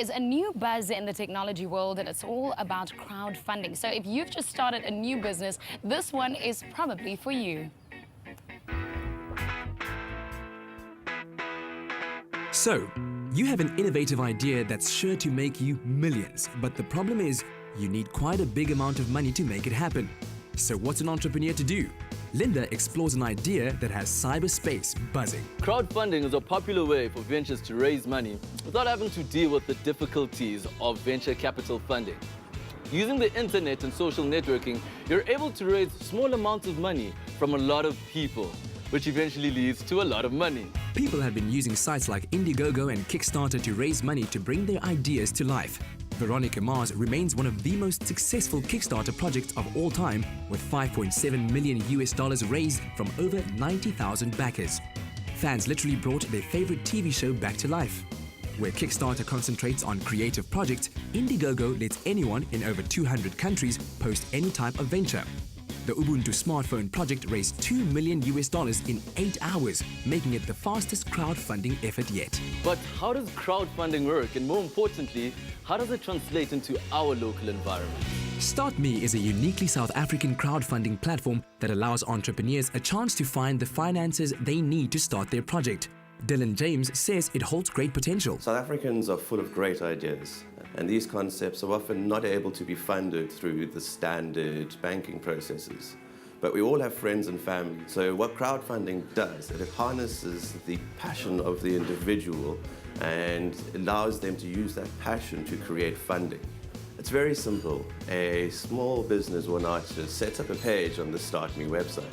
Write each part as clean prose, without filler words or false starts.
There's a new buzz in the technology world, and it's all about crowdfunding. So if you've just started a new business, this one is probably for you. So, you have an innovative idea that's sure to make you millions, but the problem is you need quite a big amount of money to make it happen. So what's an entrepreneur to do? Linda explores an idea that has cyberspace buzzing. Crowdfunding is a popular way for ventures to raise money without having to deal with the difficulties of venture capital funding. Using the internet and social networking, you're able to raise small amounts of money from a lot of people, which eventually leads to a lot of money. People have been using sites like Indiegogo and Kickstarter to raise money to bring their ideas to life. Veronica Mars remains one of the most successful Kickstarter projects of all time, with $5.7 million raised from over 90,000 backers. Fans literally brought their favorite TV show back to life. Where Kickstarter concentrates on creative projects, Indiegogo lets anyone in over 200 countries post any type of venture. The Ubuntu smartphone project raised $2 million in 8 hours, making it the fastest crowdfunding effort yet. But how does crowdfunding work? And more importantly, how does it translate into our local environment? StartMe is a uniquely South African crowdfunding platform that allows entrepreneurs a chance to find the finances they need to start their project. Dylan James says it holds great potential. South Africans are full of great ideas, and these concepts are often not able to be funded through the standard banking processes. But we all have friends and family, so what crowdfunding does, it harnesses the passion of the individual and allows them to use that passion to create funding. It's very simple. A small business or an artist sets up a page on the StartMe website.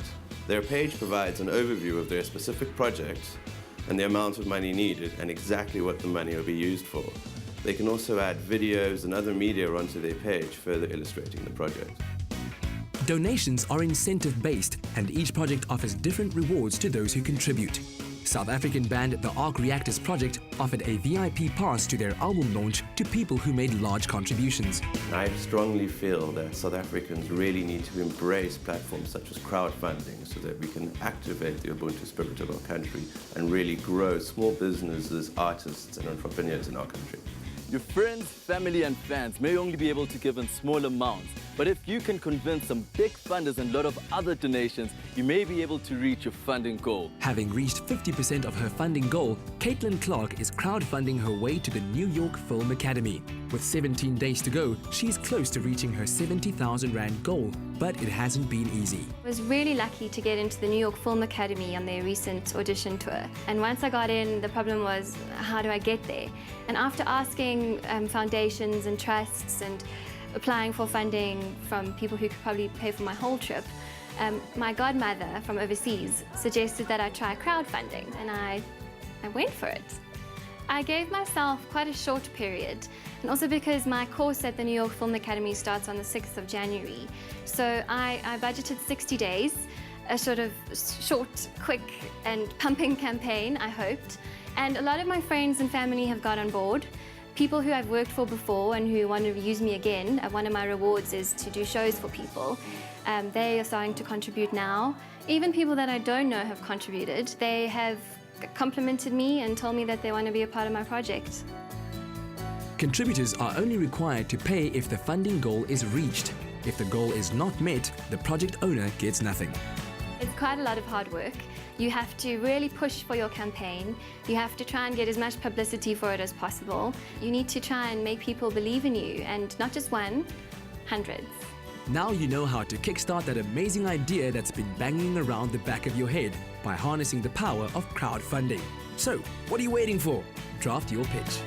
Their page provides an overview of their specific project and the amount of money needed and exactly what the money will be used for. They can also add videos and other media onto their page, further illustrating the project. Donations are incentive-based, and each project offers different rewards to those who contribute. South African band The Arc Reactors Project offered a VIP pass to their album launch to people who made large contributions. I strongly feel that South Africans really need to embrace platforms such as crowdfunding so that we can activate the Ubuntu spirit of our country and really grow small businesses, artists and entrepreneurs in our country. Your friends, family and fans may only be able to give in small amounts, but if you can convince some big funders and a lot of other donations, you may be able to reach your funding goal. Having reached 50% of her funding goal, Caitlin Clark is crowdfunding her way to the New York Film Academy. With 17 days to go, she's close to reaching her 70,000 Rand goal, but it hasn't been easy. I was really lucky to get into the New York Film Academy on their recent audition tour. And once I got in, the problem was, how do I get there? And after asking foundations and trusts and applying for funding from people who could probably pay for my whole trip, my godmother from overseas suggested that I try crowdfunding, and I went for it. I gave myself quite a short period, and also because my course at the New York Film Academy starts on the 6th of January. So I budgeted 60 days, a sort of short, quick and pumping campaign, I hoped. And a lot of my friends and family have got on board. People who I've worked for before and who want to use me again, one of my rewards is to do shows for people. They are starting to contribute now. Even people that I don't know have contributed. They have complimented me and told me that they want to be a part of my project. Contributors are only required to pay if the funding goal is reached. If the goal is not met, the project owner gets nothing. It's quite a lot of hard work. You have to really push for your campaign. You have to try and get as much publicity for it as possible. You need to try and make people believe in you, and not just one, hundreds. Now you know how to kickstart that amazing idea that's been banging around the back of your head by harnessing the power of crowdfunding. So, what are you waiting for? Draft your pitch.